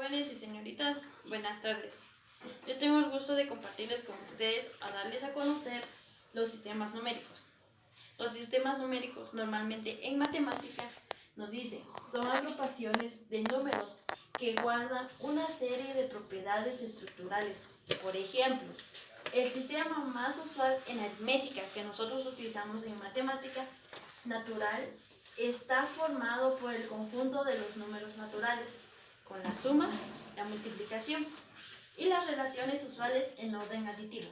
Jóvenes y señoritas, buenas tardes. Yo tengo el gusto de compartirles con ustedes a darles a conocer los sistemas numéricos. Los sistemas numéricos normalmente en matemática nos dicen son agrupaciones de números que guardan una serie de propiedades estructurales. Por ejemplo, el sistema más usual en aritmética que nosotros utilizamos en matemática natural está formado por el conjunto de los números naturales, con la suma, la multiplicación y las relaciones usuales en orden aditivo.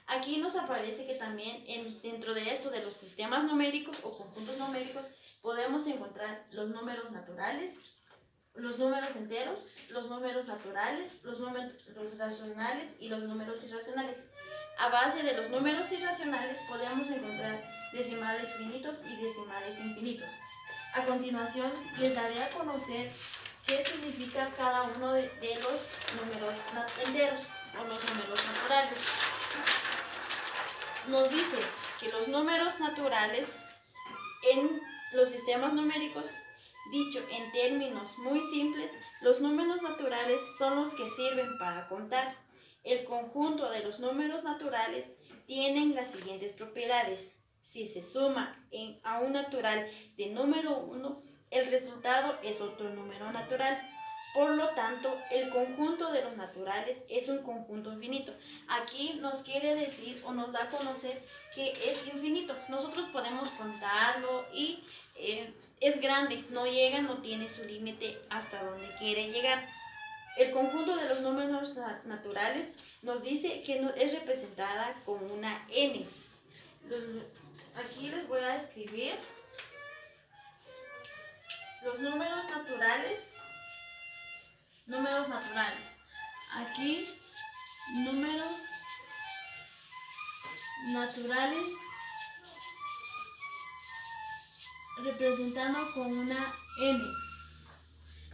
Aquí nos aparece que también dentro de esto de los sistemas numéricos o conjuntos numéricos podemos encontrar los números naturales, los números enteros, los números naturales, los números racionales y los números irracionales. A base de los números irracionales podemos encontrar decimales finitos y decimales infinitos. A continuación les daré a conocer qué significa cada uno de los números enteros o los números naturales. Nos dice que los números naturales en los sistemas numéricos, dicho en términos muy simples, los números naturales son los que sirven para contar. El conjunto de los números naturales tienen las siguientes propiedades. Si se suma a un natural de número 1, el resultado es otro número natural. Por lo tanto, el conjunto de los naturales es un conjunto infinito. Aquí nos quiere decir o nos da a conocer que es infinito. Nosotros podemos contarlo y es grande, no llega, no tiene su límite hasta donde quiere llegar. El conjunto de los números naturales nos dice que es representada con una n. Aquí les voy a escribir los números naturales. Aquí, números naturales representando con una n.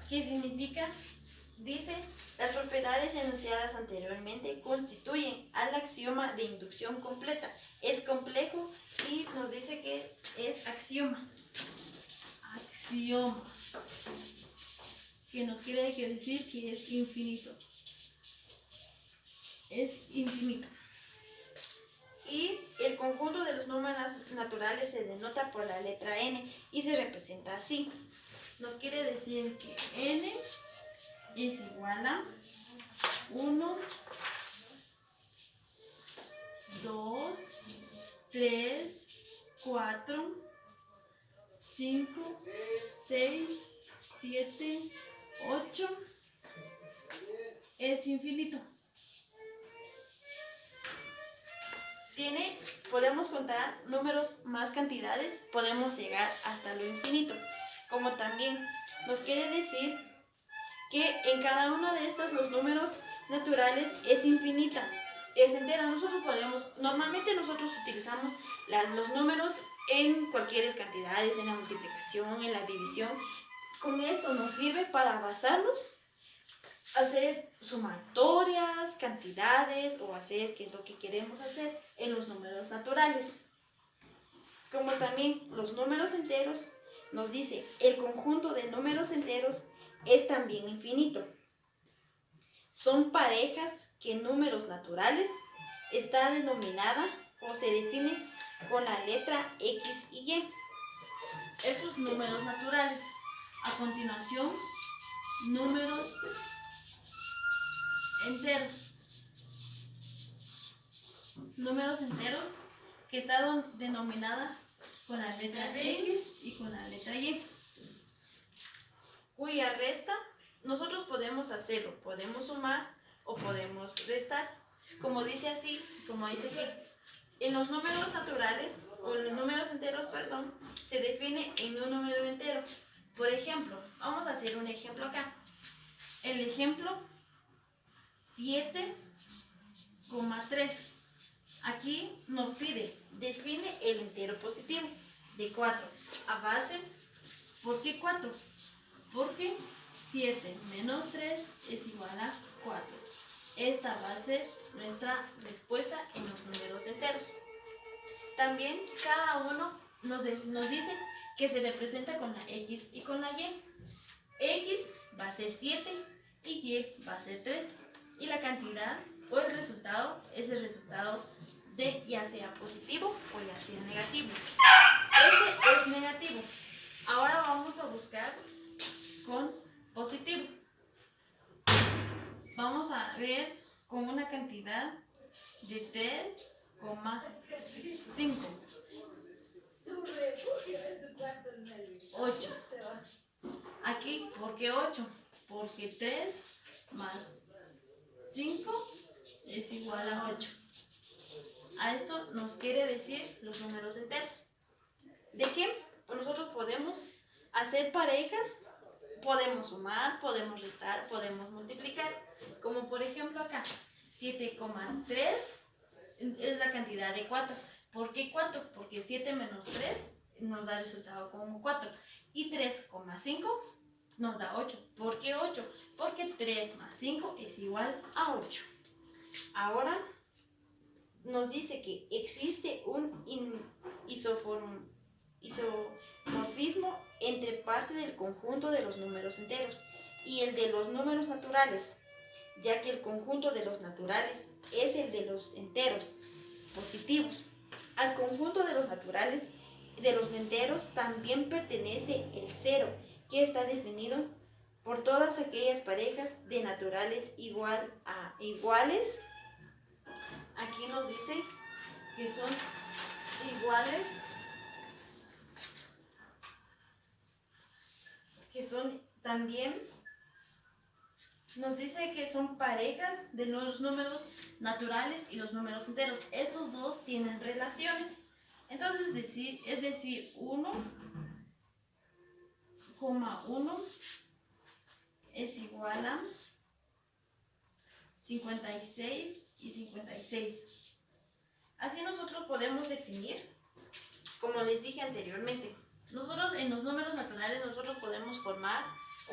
¿Qué significa? Dice, las propiedades enunciadas anteriormente constituyen al axioma de inducción completa. Es complejo y nos dice que es axioma. Axioma. Que nos quiere decir que es infinito. Es infinito. Y el conjunto de los números naturales se denota por la letra n y se representa así. Nos quiere decir que n es igual a 1, 2, 3, 4, 5, 6, 7, 8. Es infinito. Podemos contar números más cantidades, podemos llegar hasta lo infinito. Como también nos quiere decir que en cada uno de estos los números naturales es infinita, es entera. Normalmente nosotros utilizamos los números en cualquier cantidades, en la multiplicación, en la división. Con esto nos sirve para basarnos, hacer sumatorias, cantidades o hacer qué es lo que queremos hacer en los números naturales. Como también los números enteros, nos dice el conjunto de números enteros es también infinito. Son parejas que en números naturales está denominada o se define con la letra X y Y. Estos números naturales. A continuación, números enteros. Números enteros que está denominada con la letra X y con la letra Y, cuya resta nosotros podemos hacerlo, podemos sumar o podemos restar. Como dice que en los números naturales o en los números enteros, se define en un número entero. Por ejemplo, vamos a hacer un ejemplo acá. El ejemplo 7,3. Aquí nos pide, define el entero positivo de 4. A base, ¿por qué 4? Porque 7 menos 3 es igual a 4. Esta va a ser nuestra respuesta en los números enteros. También cada uno nos dice que se representa con la X y con la Y. X va a ser 7, y y va a ser 3. Y la cantidad o el resultado es el resultado de ya sea positivo o ya sea negativo. Este es negativo. Ahora vamos a buscar con positivo. Vamos a ver con una cantidad de 3,5. 8. Aquí, ¿por qué 8? Porque 3 más 5 es igual a 8. A esto nos quiere decir los números enteros. ¿De qué? Nosotros podemos hacer parejas, podemos sumar, podemos restar, podemos multiplicar. Como por ejemplo acá, 7,3 es la cantidad de 4. ¿Por qué 4? Porque 7 menos 3 nos da resultado como 4. Y 3,5 nos da 8. ¿Por qué 8? Porque 3 más 5 es igual a 8. Ahora nos dice que existe un isomorfismo entre parte del conjunto de los números enteros y el de los números naturales, ya que el conjunto de los naturales es el de los enteros positivos. Al conjunto de los naturales de los enteros también pertenece el cero, que está definido por todas aquellas parejas de naturales iguales. Aquí nos dice que son iguales, que son también, nos dice que son parejas de los números naturales y los números enteros. Estos dos tienen relaciones. Entonces, es decir, 1,1 es igual a 56 y 56. Así nosotros podemos definir, como les dije anteriormente, nosotros en los números naturales nosotros podemos formar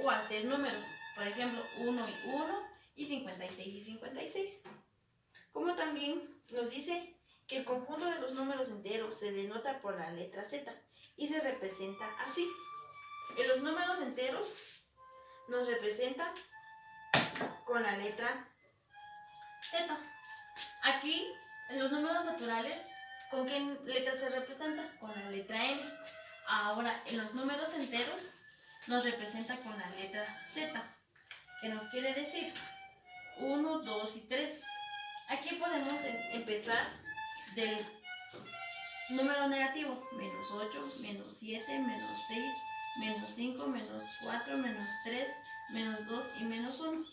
o hacer números, por ejemplo 1 y 1 y 56 y 56. Como también nos dice que el conjunto de los números enteros se denota por la letra Z y se representa así. En los números enteros nos representa con la letra Z. Aquí, en los números naturales, ¿con qué letra se representa? Con la letra N. Ahora, en los números enteros, nos representa con la letra Z, que nos quiere decir 1, 2 y 3. Aquí podemos empezar del número negativo, menos 8, menos 7, menos 6, menos 5, menos 4, menos 3, menos 2 y menos 1.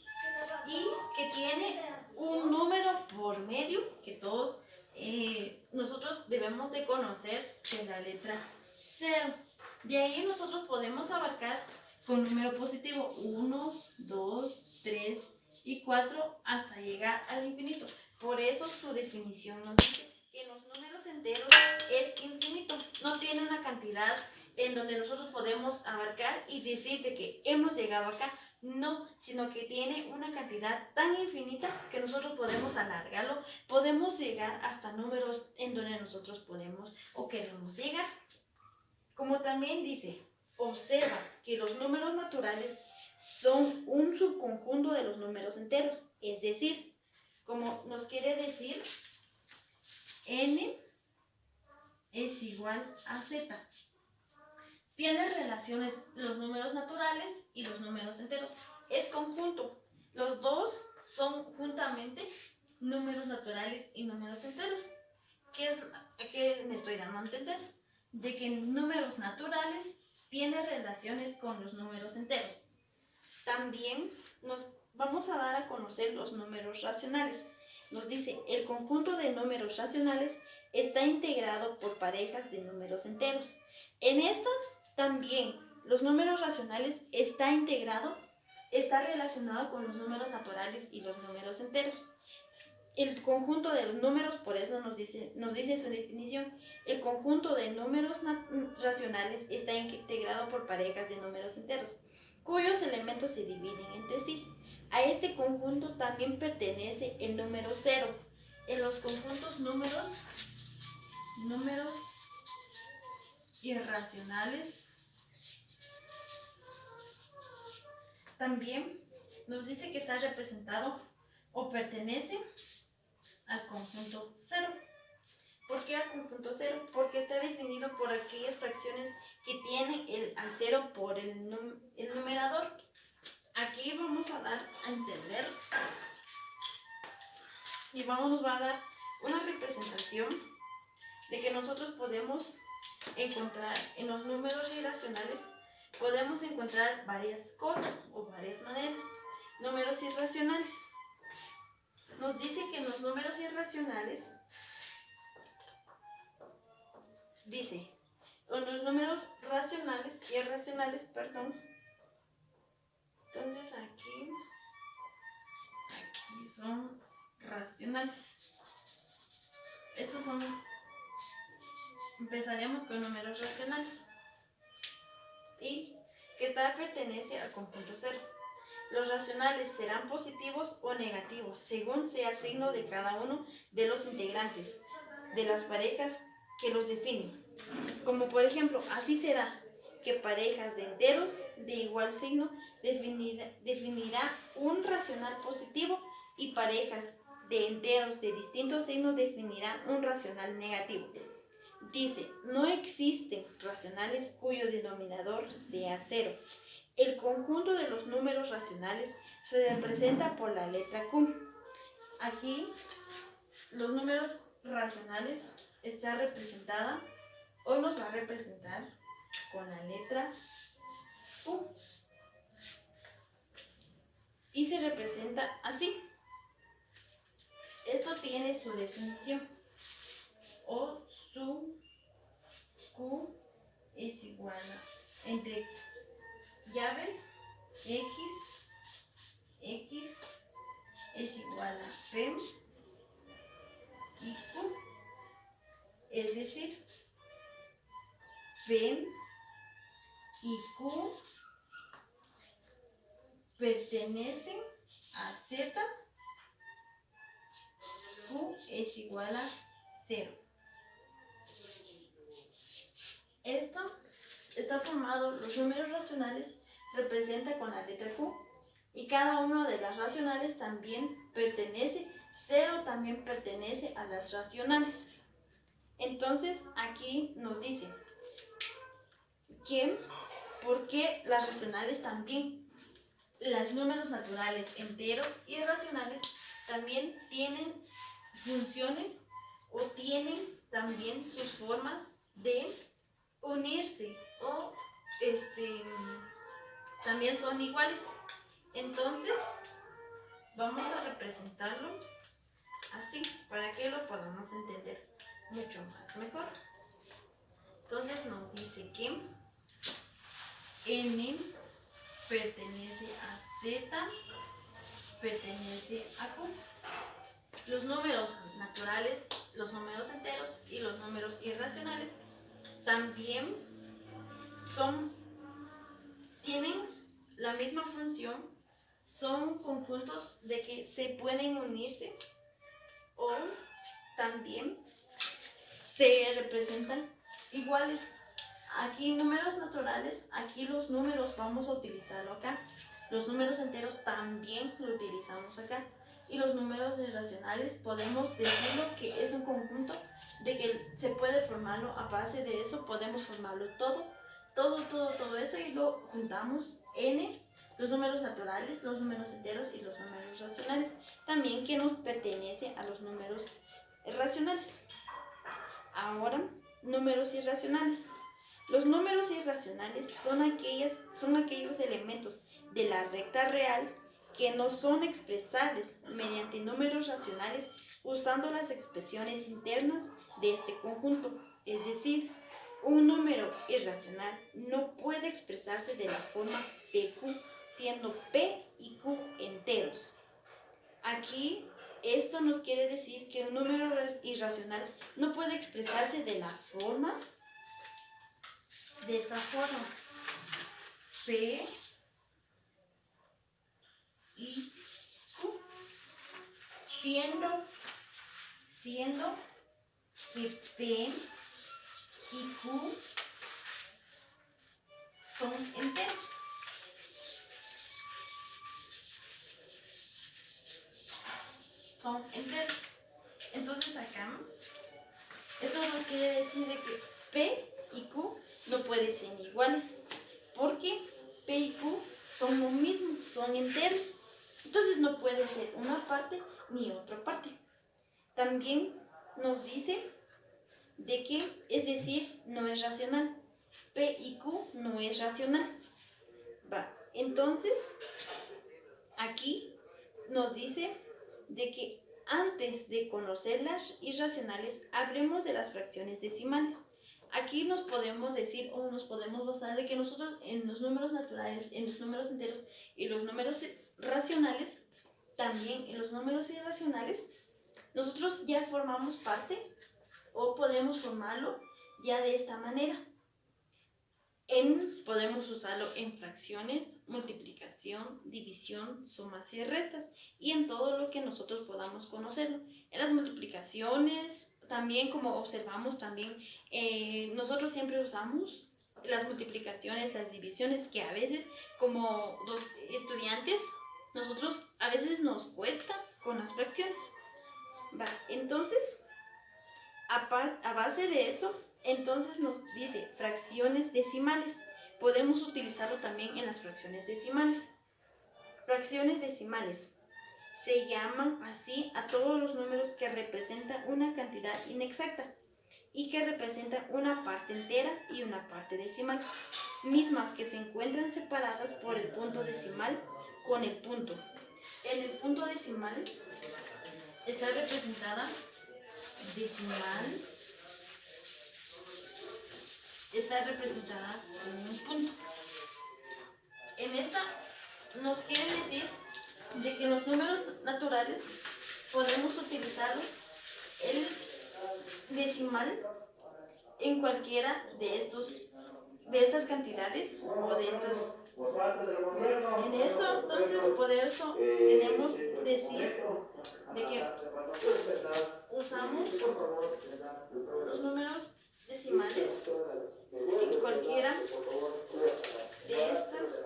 Y que tiene un número por medio que todos nosotros debemos de conocer, que es la letra 0. De ahí nosotros podemos abarcar con número positivo 1, 2, 3 y 4 hasta llegar al infinito. Por eso su definición nos dice que en los números enteros es infinito. No tiene una cantidad en donde nosotros podemos abarcar y decir de que hemos llegado acá. No, sino que tiene una cantidad tan infinita que nosotros podemos alargarlo, podemos llegar hasta números en donde nosotros podemos o queremos llegar. Como también dice, observa que los números naturales son un subconjunto de los números enteros, es decir, como nos quiere decir, n es igual a z. Tienen relaciones los números naturales y los números enteros. Es conjunto. Los dos son juntamente números naturales y números enteros. ¿Qué me estoy dando a entender? De que números naturales tienen relaciones con los números enteros. También nos vamos a dar a conocer los números racionales. Nos dice, el conjunto de números racionales está integrado por parejas de números enteros. En esta también los números racionales está relacionado con los números naturales y los números enteros. El conjunto de los números, por eso nos dice su definición, el conjunto de números racionales está integrado por parejas de números enteros, cuyos elementos se dividen entre sí. A este conjunto también pertenece el número 0. En los conjuntos números irracionales también nos dice que está representado o pertenece al conjunto 0. ¿Por qué al conjunto 0? Porque está definido por aquellas fracciones que tienen al 0 por el numerador. Aquí vamos a dar a entender y nos va a dar una representación de que nosotros podemos encontrar en los números irracionales, podemos encontrar varias cosas o varias maneras. Números irracionales. Nos dice que en los números irracionales, dice, en los números irracionales, entonces aquí son racionales. Estos son, empezaremos con números racionales y que pertenece al conjunto 0. Los racionales serán positivos o negativos según sea el signo de cada uno de los integrantes de las parejas que los definen. Como por ejemplo, así será que parejas de enteros de igual signo definirá un racional positivo y parejas de enteros de distinto signo definirán un racional negativo. Dice, no existen racionales cuyo denominador sea 0. El conjunto de los números racionales se representa por la letra Q. Aquí los números racionales está representada o nos va a representar con la letra Q. Y se representa así. Esto tiene su definición. O su Q es igual a, entre llaves, X es igual a P y Q. Es decir, P y Q pertenecen a Z, Q es igual a 0. Esto está formado, los números racionales representa con la letra Q y cada uno de las racionales también pertenece, 0 también pertenece a las racionales. Entonces aquí nos dice que ¿por qué las racionales también? Los números naturales, enteros y racionales también tienen funciones o tienen también sus formas de unirse o también son iguales. Entonces vamos a representarlo así para que lo podamos entender mucho más mejor. Entonces nos dice que N pertenece a Z, pertenece a Q. Los números naturales, los números enteros y los números irracionales también tienen la misma función, son conjuntos de que se pueden unirse o también se representan iguales. Aquí números naturales, aquí los números vamos a utilizarlo acá. Los números enteros también lo utilizamos acá. Y los números irracionales podemos decirlo que es un conjunto de que se puede formarlo, a base de eso podemos formarlo todo eso y lo juntamos n, los números naturales, los números enteros y los números racionales, también que nos pertenece a los números racionales. Ahora, números irracionales. Los números irracionales son aquellos elementos de la recta real que no son expresables mediante números racionales usando las expresiones internas de este conjunto. Es decir, un número irracional no puede expresarse de la forma PQ, siendo P y Q enteros. Aquí esto nos quiere decir que un número irracional no puede expresarse de esta forma, P y Q, siendo que P y Q son enteros. son enteros. Entonces acá, esto nos quiere decir de que P y Q no pueden ser iguales, porque P y Q son lo mismo, son enteros. Entonces no puede ser una parte ni otra parte. También nos dice de que, es decir, no es racional. P y Q no es racional. Va, entonces, aquí nos dice de que antes de conocer las irracionales, hablemos de las fracciones decimales. Aquí nos podemos decir o nos podemos basar de que nosotros en los números naturales, en los números enteros y los números racionales, también en los números irracionales, nosotros ya formamos parte o podemos formarlo ya de esta manera. Podemos usarlo en fracciones, multiplicación, división, sumas y restas y en todo lo que nosotros podamos conocerlo. En las multiplicaciones, también como observamos también, nosotros siempre usamos las multiplicaciones, las divisiones, que a veces como los estudiantes, nosotros a veces nos cuesta con las fracciones. Va, entonces, a base de eso, entonces nos dice fracciones decimales. Podemos utilizarlo también en las fracciones decimales. Fracciones decimales se llaman así a todos los números que representan una cantidad inexacta y que representan una parte entera y una parte decimal, mismas que se encuentran separadas por el punto decimal con el punto. En el punto decimal está representada decimal, está representada con un punto. En esta nos quiere decir de que en los números naturales podemos utilizar el decimal en cualquiera de estas cantidades o de estas. En eso, entonces, por eso tenemos decir de que usamos los números decimales en cualquiera de estas.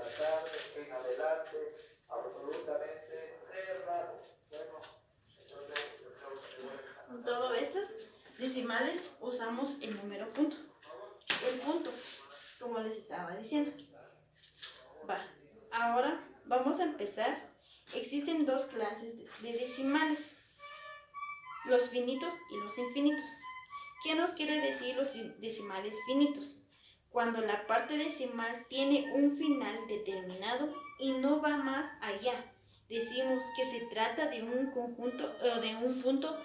En todas estas decimales usamos el número punto. El punto, como les estaba diciendo. Va, ahora vamos a empezar. Existen dos clases de decimales, los finitos y los infinitos. ¿Qué nos quiere decir los decimales finitos? Cuando la parte decimal tiene un final determinado y no va más allá. Decimos que se trata de un conjunto o de un punto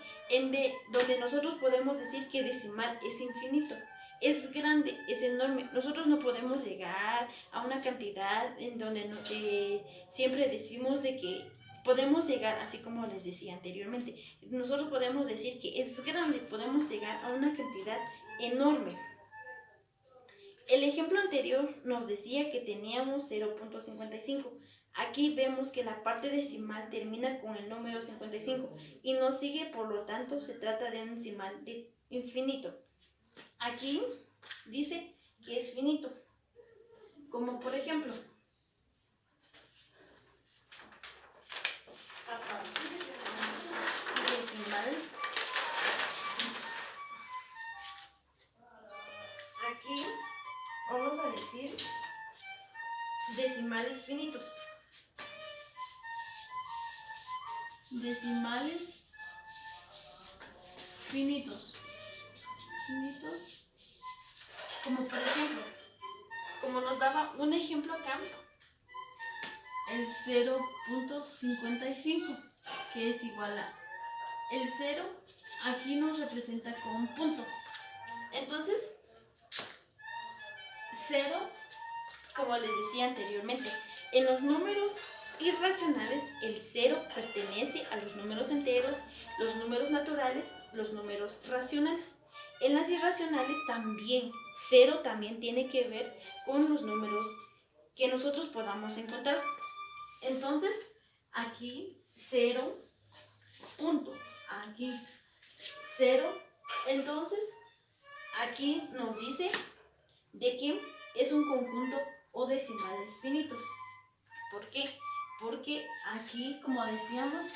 donde nosotros podemos decir que decimal es infinito. Es grande, es enorme. Nosotros no podemos llegar a una cantidad en donde siempre decimos de que podemos llegar, así como les decía anteriormente, nosotros podemos decir que es grande, podemos llegar a una cantidad enorme. El ejemplo anterior nos decía que teníamos 0.55. Aquí vemos que la parte decimal termina con el número 55 y nos sigue, por lo tanto, se trata de un decimal de infinito. Aquí dice que es finito, como por ejemplo, decimal. Aquí vamos a decir decimales finitos. Decimales finitos. Como por ejemplo, como nos daba un ejemplo acá, el 0.55, que es igual a el 0, aquí nos representa con un punto. Entonces, 0, como les decía anteriormente, en los números irracionales, el 0 pertenece a los números enteros, los números naturales, los números racionales. En las irracionales también, 0 también tiene que ver con los números que nosotros podamos encontrar. Entonces, aquí 0, punto. Aquí 0. Entonces, aquí nos dice de que es un conjunto o decimales finitos. ¿Por qué? Porque aquí, como decíamos,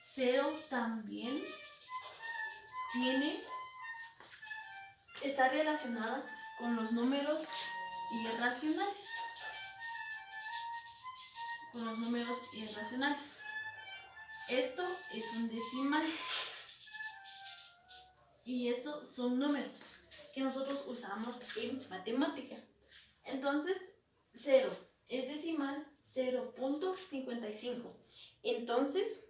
0 también está relacionada con los números irracionales. Esto es un decimal. Y estos son números que nosotros usamos en matemática. Entonces, 0 es decimal, 0.55. Entonces,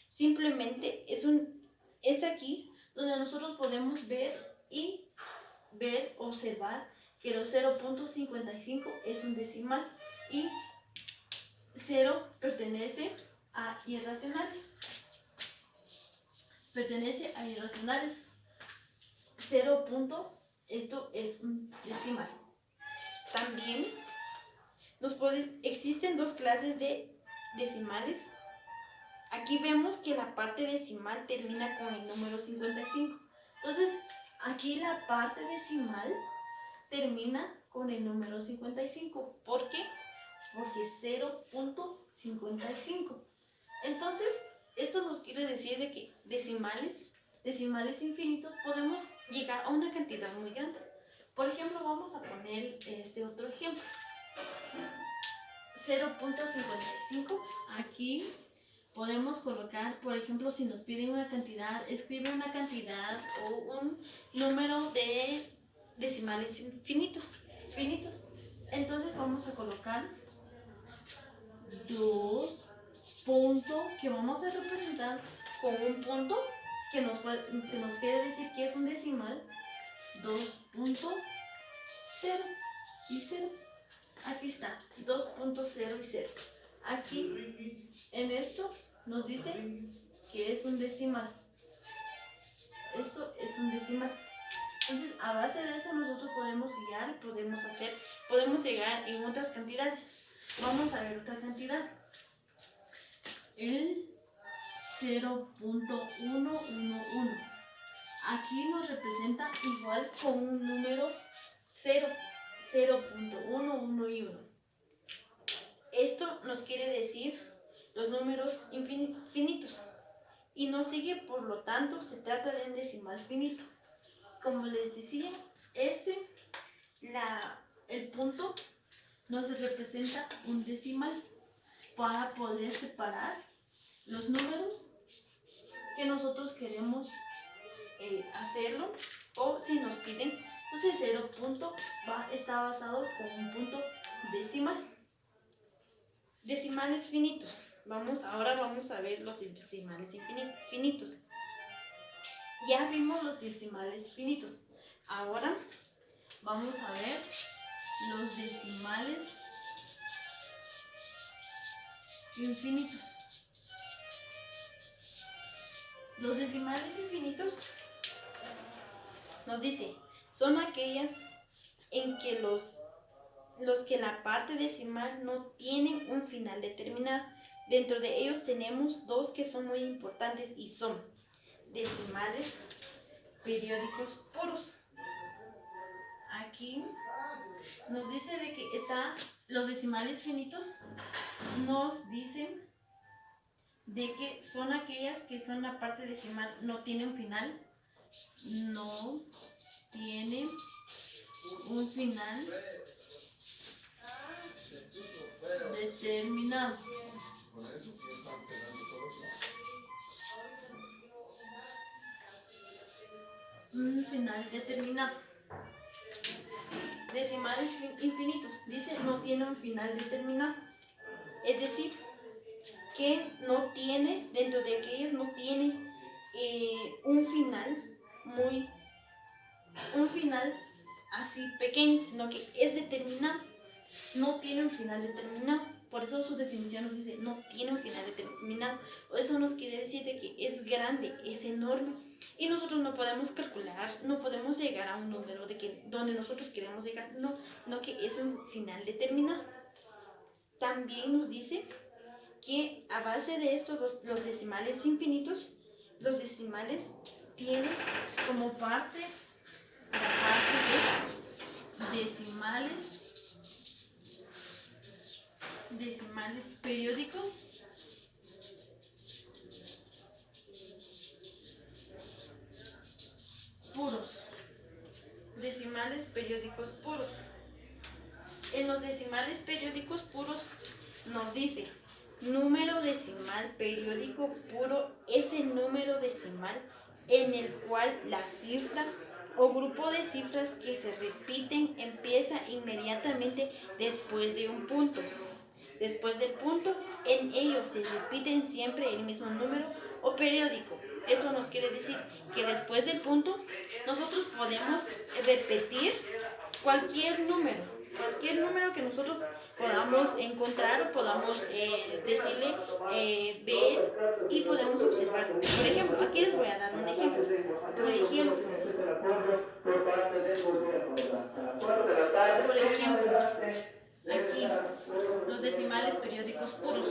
simplemente es aquí donde nosotros podemos observar que los 0.55 es un decimal y 0 pertenece a irracionales. 0. Esto es un decimal. También existen dos clases de decimales. Aquí vemos que la parte decimal termina con el número 55. Entonces, aquí la parte decimal termina con el número 55. ¿Por qué? Porque 0.55. Entonces, esto nos quiere decir de que decimales infinitos podemos llegar a una cantidad muy grande. Por ejemplo, vamos a poner este otro ejemplo. 0.55. Aquí podemos colocar, por ejemplo, si nos piden una cantidad, escribe una cantidad o un número de decimales finitos. Entonces vamos a colocar 2 puntos que vamos a representar con un punto que nos quiere decir que es un decimal. 2.0 y 0. Aquí está, 2.0 y 0. Aquí, en esto, nos dice que es un decimal. Esto es un decimal. Entonces, a base de eso, nosotros podemos llegar en otras cantidades. Vamos a ver otra cantidad. El 0.111. Aquí nos representa igual con un número 0. 0.1, 1 y 1. Esto nos quiere decir los números finitos. Y nos sigue, por lo tanto, se trata de un decimal finito. Como les decía, el punto nos representa un decimal para poder separar los números que nosotros queremos hacerlo, o si nos piden. Entonces 0 está basado con un punto decimal. Decimales finitos. Ahora vamos a ver los decimales finitos. Ya vimos los decimales finitos. Ahora vamos a ver los decimales infinitos. Los decimales infinitos nos dice, son aquellas en que los que la parte decimal no tienen un final determinado. Dentro de ellos tenemos dos que son muy importantes y son decimales periódicos puros. Aquí nos dice de que los decimales finitos, nos dicen de que son aquellas que son la parte decimal, no tiene un final. No tiene un final determinado. Un final determinado. Decimales infinitos, dice, no tiene un final determinado. Es decir, que no tiene, dentro de aquellas no tiene un final así pequeño, sino que es determinado. No tiene un final determinado. Por eso su definición nos dice, no tiene un final determinado. Eso nos quiere decir de que es grande, es enorme. Y nosotros no podemos calcular, no podemos llegar a un número donde nosotros queremos llegar, no, sino que es un final determinado. También nos dice que a base de estos los decimales infinitos, los decimales tienen como parte la parte de decimales periódicos periódicos puros. En los decimales periódicos puros nos dice, número decimal periódico puro es el número decimal en el cual la cifra o grupo de cifras que se repiten empieza inmediatamente después de un punto. Después del punto, en ellos se repiten siempre el mismo número o periódico. Eso nos quiere decir que después del punto nosotros podemos repetir cualquier número que nosotros podamos encontrar o podamos decirle, ver y podemos observar. Por ejemplo, aquí les voy a dar un ejemplo. Por ejemplo, aquí, los decimales periódicos puros.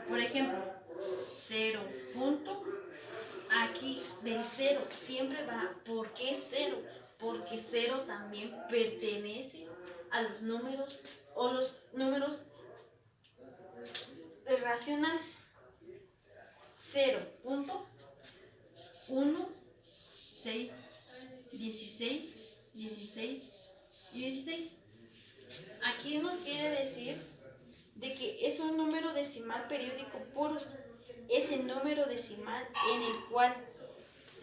Por ejemplo, 0 punto. Aquí del 0 siempre va. ¿Por qué 0? Porque 0 también pertenece a los números o los números racionales. 0.1, 6, 16, 16 y 16. Aquí nos quiere decir de que es un número decimal periódico puros. Es el número decimal en el cual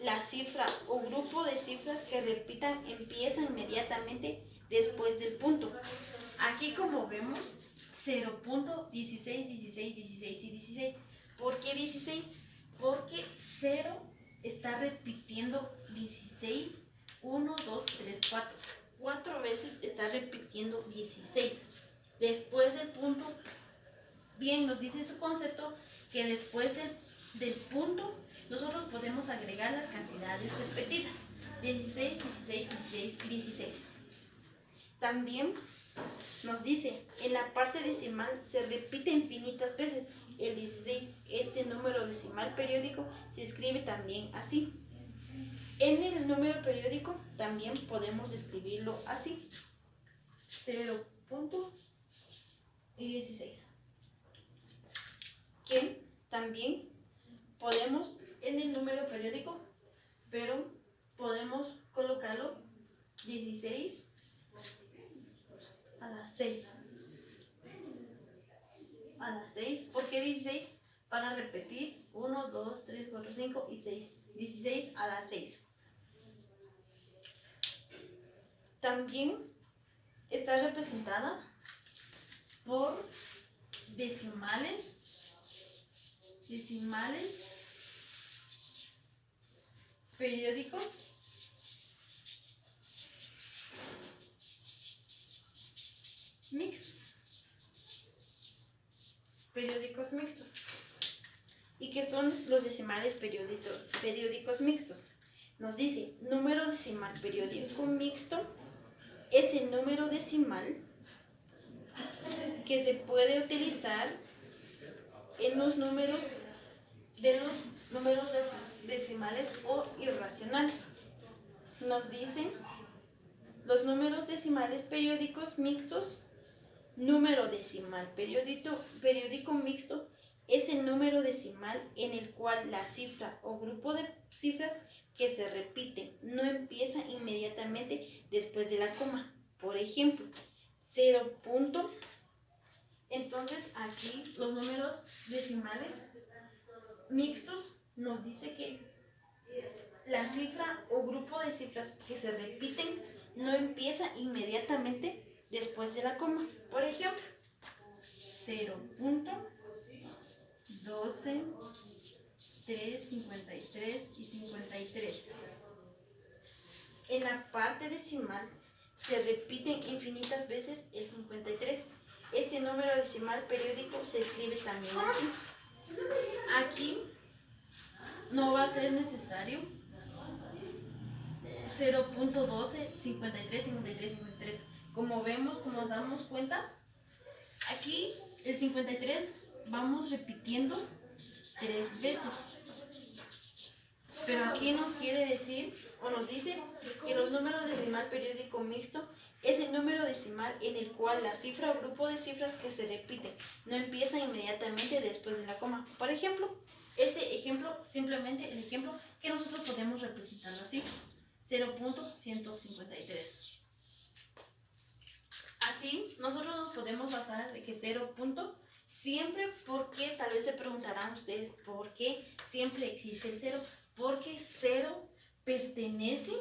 la cifra o grupo de cifras que repitan empieza inmediatamente después del punto. Aquí como vemos 0.16, 16, 16 y 16. ¿Por qué 16? Porque 0 está repitiendo 16, 1, 2, 3, 4. 4 veces está repitiendo 16. Después del punto, bien nos dice su concepto que después del punto nosotros podemos agregar las cantidades repetidas. 16, 16, 16 y 16. También nos dice, en la parte decimal se repite infinitas veces. El 16, este número decimal periódico, se escribe también así. En el número periódico también podemos escribirlo así. 0 punto y 16. Que también podemos en el número periódico, pero podemos colocarlo 16 a las 6. A las 6, ¿por qué 16? Para repetir 1, 2, 3, 4, 5 y 6. 16 a las 6. También está representada por decimales periódicos mixtos. ¿Y qué son los decimales periódicos mixtos? Nos dice, número decimal periódico mixto es el número decimal que se puede utilizar en los números decimales o irracionales. Nos dicen los números decimales periódicos mixtos. Número decimal periódico mixto es el número decimal en el cual la cifra o grupo de cifras que se repiten no empieza inmediatamente después de la coma. Por ejemplo, 0 punto. Entonces aquí los números decimales mixtos nos dice que la cifra o grupo de cifras que se repiten no empieza inmediatamente después de la coma. Por ejemplo, 0.12, 3, 53 y 53. En la parte decimal se repiten infinitas veces el 53. Este número decimal periódico se escribe también así. Aquí no va a ser necesario 0.12, 53, 53, 53. Como vemos, como nos damos cuenta, aquí el 53 vamos repitiendo 3 veces. Pero aquí nos quiere decir, o nos dice, que los números decimal periódico mixto es el número decimal en el cual la cifra o grupo de cifras que se repiten no empieza inmediatamente después de la coma. Por ejemplo, este ejemplo, simplemente el ejemplo que nosotros podemos representarlo así. 0.153. Así, nosotros nos podemos basar de que 0. Siempre, porque tal vez se preguntarán ustedes por qué siempre existe el 0. Porque 0 pertenece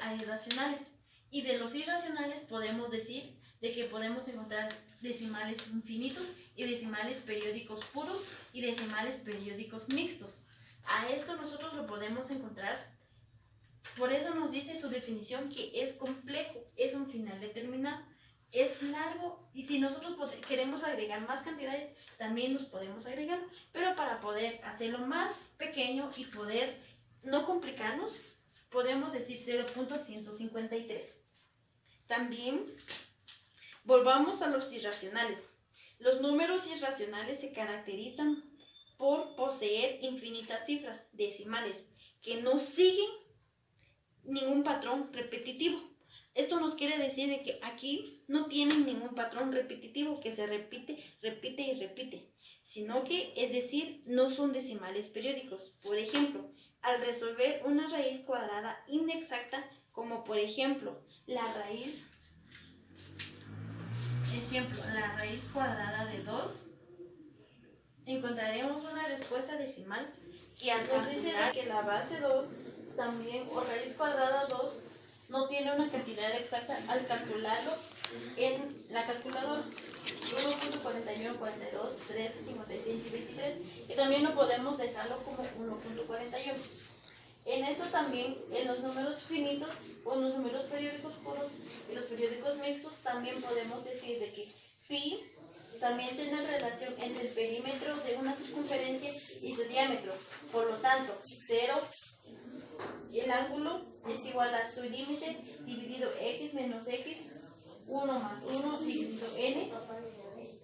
a irracionales. Y de los irracionales podemos decir de que podemos encontrar decimales infinitos y decimales periódicos puros y decimales periódicos mixtos. A esto nosotros lo podemos encontrar. Por eso nos dice su definición que es complejo, es un final determinado, es largo, y si nosotros queremos agregar más cantidades, también nos podemos agregar, pero para poder hacerlo más pequeño y poder no complicarnos, podemos decir 0.153. También volvamos a los irracionales. Los números irracionales se caracterizan por poseer infinitas cifras decimales que no siguen ningún patrón repetitivo. Esto nos quiere decir de que aquí no tienen ningún patrón repetitivo que se repite y repite, sino que, es decir, no son decimales periódicos. Por ejemplo, al resolver una raíz cuadrada inexacta, como por ejemplo la raíz cuadrada de 2, encontraremos una respuesta decimal que al nos dice que la base 2 también, o raíz cuadrada 2, no tiene una cantidad exacta al calcularlo en la calculadora. 1.41, 42, 13, 56 y 23, y también no podemos dejarlo como 1.41. En esto también, en los números finitos o en los números periódicos puros y los periódicos mixtos, también podemos decir de que pi también tiene relación entre el perímetro de una circunferencia y su diámetro. Por lo tanto, 0, el ángulo es igual a su límite dividido x menos x, 1 más 1 dividido n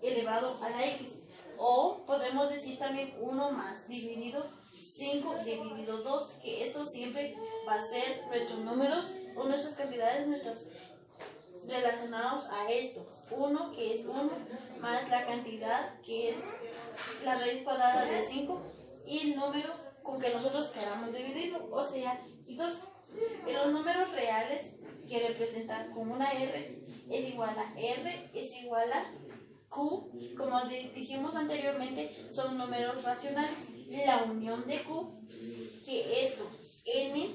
elevado a la x. O podemos decir también 1 más dividido 5 dividido 2, que esto siempre va a ser nuestros números o nuestras cantidades, relacionados a esto. 1, que es 1, más la cantidad, que es la raíz cuadrada de 5, y el número con que nosotros queramos dividirlo, o sea, 2. En los números reales, que representan con una R, es igual a R, es igual a Q. Como dijimos anteriormente, son números racionales. La unión de Q, que esto, N,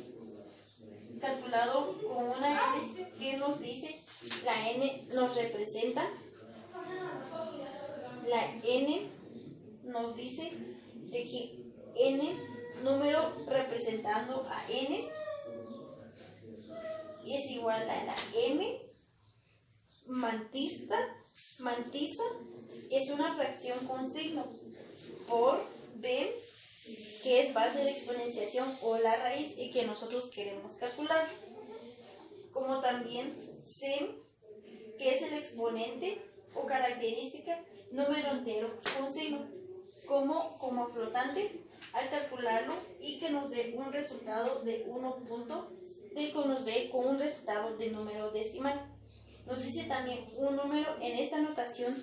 calculado con una N, que nos dice, la N nos representa, la N nos dice de que N, número representando a N, es igual a la M mantisa, es una fracción con signo, por B, que es base de exponenciación o la raíz y que nosotros queremos calcular. Como también C, que es el exponente o característica número entero con signo, como flotante al calcularlo y que nos dé un resultado de 1 punto, que nos dé con un resultado de número decimal. Nos dice también un número en esta notación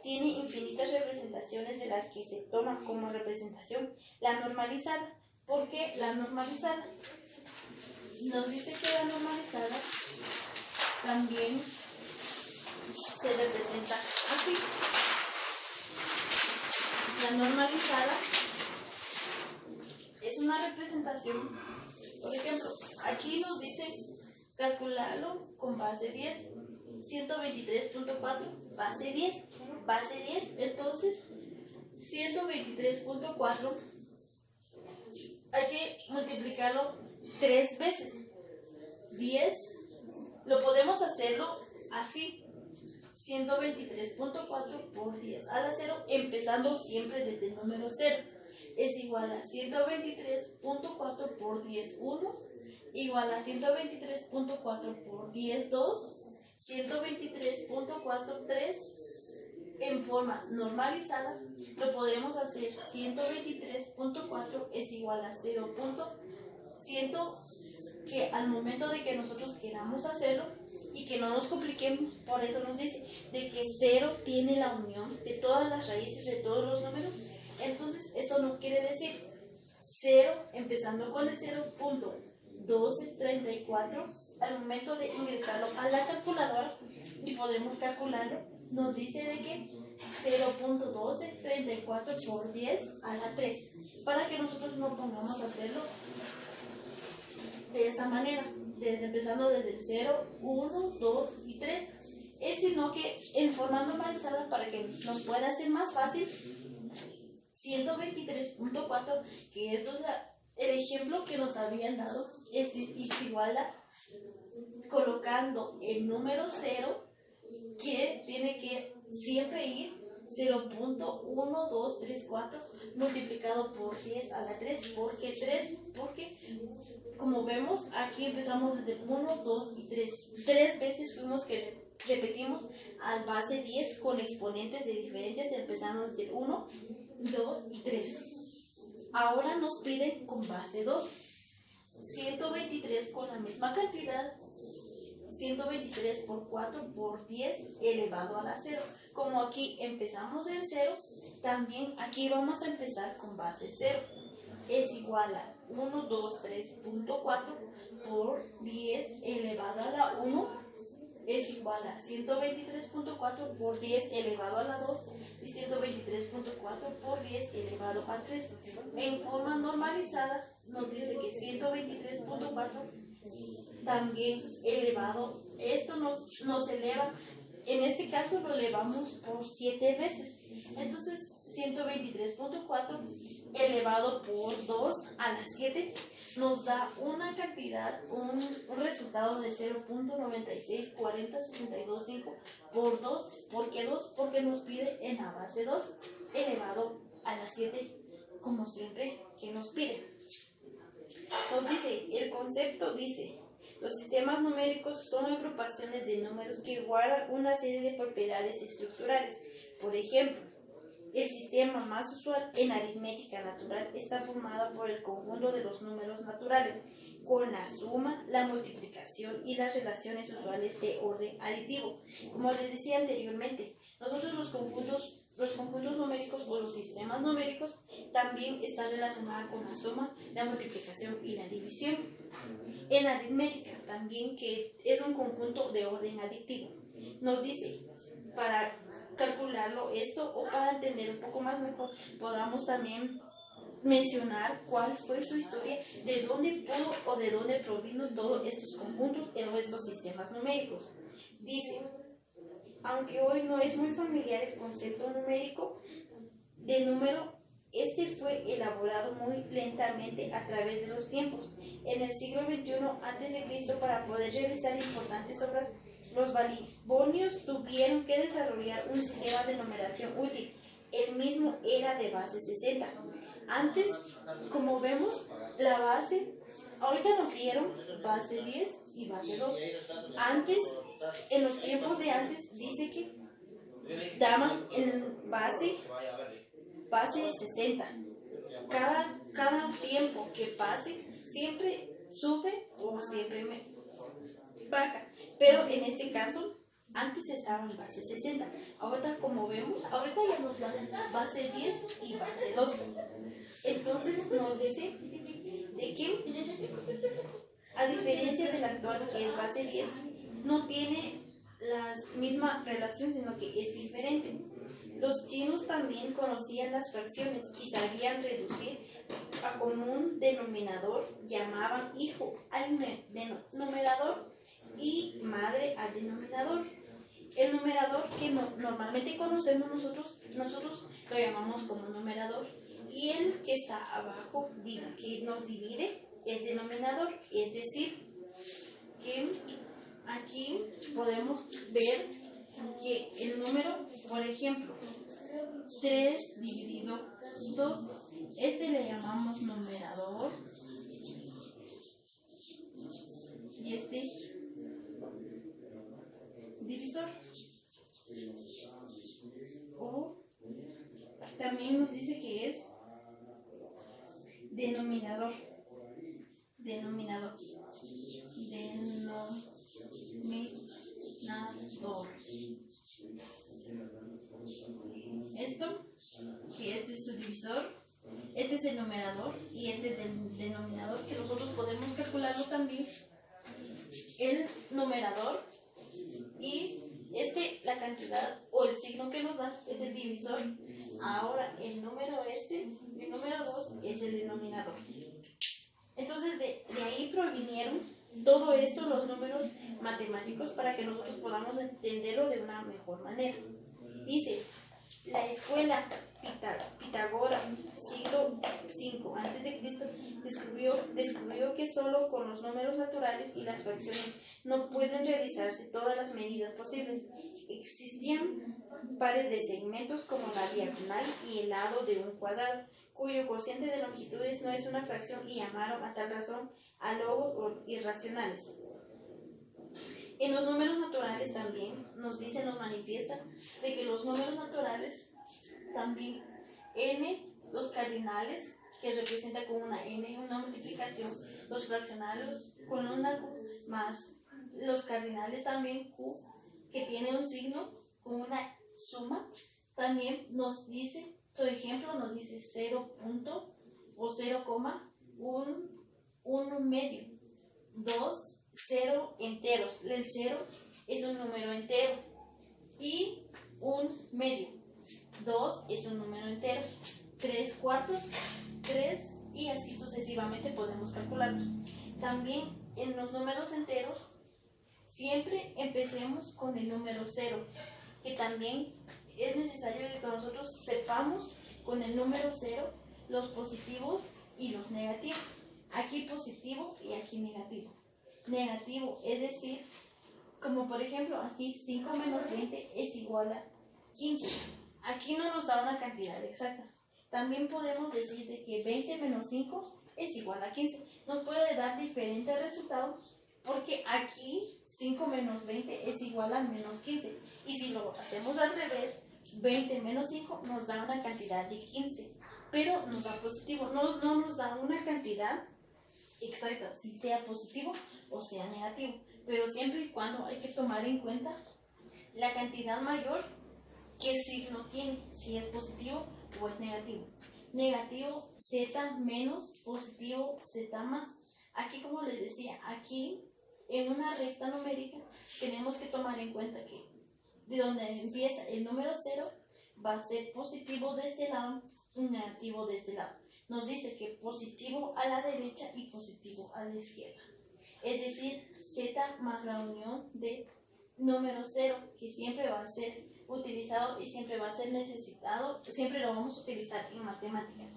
tiene infinitas representaciones, de las que se toma como representación la normalizada. ¿Por qué la normalizada? Nos dice que la normalizada también se representa así. La normalizada es una representación, por ejemplo, aquí nos dice calcularlo con base 10, 123.4, base 10, entonces 123.4 hay que multiplicarlo 3 veces. 10, lo podemos hacerlo así, 123.4 por 10 a la 0, empezando siempre desde el número 0, es igual a 123.4 por 10, 1, igual a 123.4 por 10, 2, 123.4, 3. En forma normalizada lo podemos hacer 123.4 es igual a 0.100, que al momento de que nosotros queramos hacerlo y que no nos compliquemos, por eso nos dice de que 0 tiene la unión de todas las raíces de todos los números. Entonces esto nos quiere decir 0, empezando con el 0, punto 1234. Al momento de ingresarlo a la calculadora y podemos calcularlo, nos dice de que 0.1234 por 10 a la 3. Para que nosotros no pongamos a hacerlo de esta manera, empezando desde el 0, 1, 2 y 3, sino que en forma normalizada para que nos pueda ser más fácil. 123.4, que esto es el ejemplo que nos habían dado, es igual a colocando el número 0, que tiene que siempre ir 0.1234 multiplicado por 10 a la 3. ¿Por qué 3? Porque como vemos aquí empezamos desde 1, 2 y 3. 3 veces fuimos que repetimos al base 10 con exponentes de diferentes, empezando desde el 1, 2 y 3. Ahora nos piden con base 2. 123 con la misma cantidad. 123 por 4 por 10 elevado a la 0. Como aquí empezamos en 0, también aquí vamos a empezar con base 0. Es igual a 123.4 por 10 elevado a la 1. Es igual a 123.4 por 10 elevado a la 2 y 123.4 por 10 elevado a 3. En forma normalizada nos dice que 123.4 también elevado, esto nos eleva, en este caso lo elevamos por 7 veces. Entonces 123.4 elevado por 2 a la 7 nos da una cantidad, un resultado de 0.964062.5 por 2. ¿Por qué 2? Porque nos pide en la base 2 elevado a la 7, como siempre que nos pide. Nos dice, el concepto dice, los sistemas numéricos son agrupaciones de números que guardan una serie de propiedades estructurales. Por ejemplo, el sistema más usual en aritmética natural está formado por el conjunto de los números naturales, con la suma, la multiplicación y las relaciones usuales de orden aditivo. Como les decía anteriormente, nosotros los conjuntos numéricos o los sistemas numéricos también están relacionados con la suma, la multiplicación y la división. En aritmética también, que es un conjunto de orden aditivo, nos dice, para calcularlo esto o para entender un poco más mejor, podamos también mencionar cuál fue su historia, de dónde pudo o de dónde provino todos estos conjuntos o estos sistemas numéricos. Dice, aunque hoy no es muy familiar el concepto numérico de número, este fue elaborado muy lentamente a través de los tiempos. En el siglo XXI a.C., para poder realizar importantes obras, los babilonios tuvieron que desarrollar un sistema de numeración útil. El mismo era de base 60. Antes, como vemos, la base, ahorita nos dieron base 10 y base 2. Antes, en los tiempos de antes, dice que daban en base 60. Cada tiempo que pase, siempre sube o siempre baja. Pero en este caso, antes estaba en base 60. Ahorita, como vemos, ahorita ya nos dan base 10 y base 2. Entonces nos dice de que, a diferencia del actual, que es base 10, no tiene la misma relación, sino que es diferente. Los chinos también conocían las fracciones y sabían reducir a común denominador, llamaban hijo al numerador y madre al denominador. El numerador que normalmente conocemos nosotros lo llamamos como numerador, y el que está abajo, que nos divide, es denominador. Es decir, que aquí podemos ver que el número, por ejemplo, 3 dividido 2, este le llamamos numerador y este divisor. O también nos dice que es denominador. Esto, que este es su divisor, este es el numerador y este es el denominador, que nosotros podemos calcularlo también. El numerador y la cantidad o el signo que nos da es el divisor. Ahora el número el número 2 es el denominador. Entonces de ahí provinieron todo esto, los números matemáticos, para que nosotros podamos entenderlo de una mejor manera. Dice, la escuela Pitágoras, siglo V a.C., descubrió que solo con los números naturales y las fracciones no pueden realizarse todas las medidas posibles. Existían pares de segmentos como la diagonal y el lado de un cuadrado, cuyo cociente de longitudes no es una fracción, y llamaron a tal razón a logos irracionales. En los números naturales también nos manifiesta de que los números naturales también n, los cardinales, que representa con una n una multiplicación, los fraccionarios con una q, más los cardinales también q, que tiene un signo con una suma. También nos dice, por ejemplo, nos dice 0 punto o 0,1 medio, 2, 0 enteros. El 0 es un número entero y un medio. 2 es un número entero. 3 cuartos, 3, y así sucesivamente podemos calcularlos. También en los números enteros siempre empecemos con el número 0, que también es necesario que nosotros sepamos con el número 0 los positivos y los negativos. Aquí positivo y aquí negativo. Negativo, es decir, como por ejemplo aquí 5 menos 20 es igual a 15. Aquí no nos da una cantidad exacta. También podemos decir de que 20 menos 5 es igual a 15. Nos puede dar diferentes resultados porque aquí 5 menos 20 es igual a menos 15. Y si lo hacemos al revés, 20 menos 5 nos da una cantidad de 15. Pero nos da positivo. No nos da una cantidad exacta, si sea positivo o sea negativo. Pero siempre y cuando hay que tomar en cuenta la cantidad mayor, qué signo tiene, si es positivo o es negativo. Negativo z menos, positivo z más. Aquí, como les decía, aquí en una recta numérica tenemos que tomar en cuenta que de donde empieza el número 0 va a ser positivo de este lado y negativo de este lado. Nos dice que positivo a la derecha y positivo a la izquierda. Es decir, z más la unión de número 0, que siempre va a ser utilizado y siempre va a ser necesitado, siempre lo vamos a utilizar en matemáticas.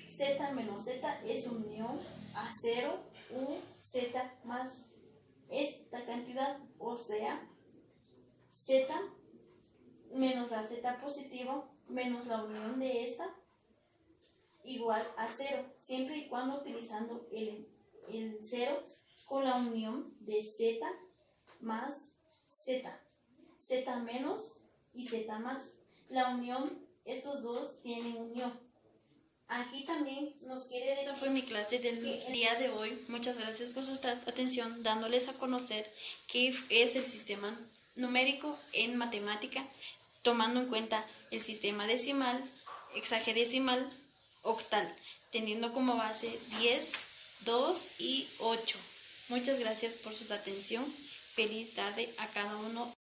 Z menos z es unión a 0, u, z más esta cantidad, o sea, z menos la z positivo menos la unión de esta igual a 0, siempre y cuando utilizando el 0 con la unión de z más z, z menos y z más. La unión, estos dos tienen unión. Aquí también nos quiere decir... Esta fue mi clase del día de hoy. Muchas gracias por su atención, dándoles a conocer qué es el sistema numérico en matemática, tomando en cuenta el sistema decimal, hexadecimal, octal, teniendo como base 10, 2 y 8. Muchas gracias por su atención. Feliz tarde a cada uno.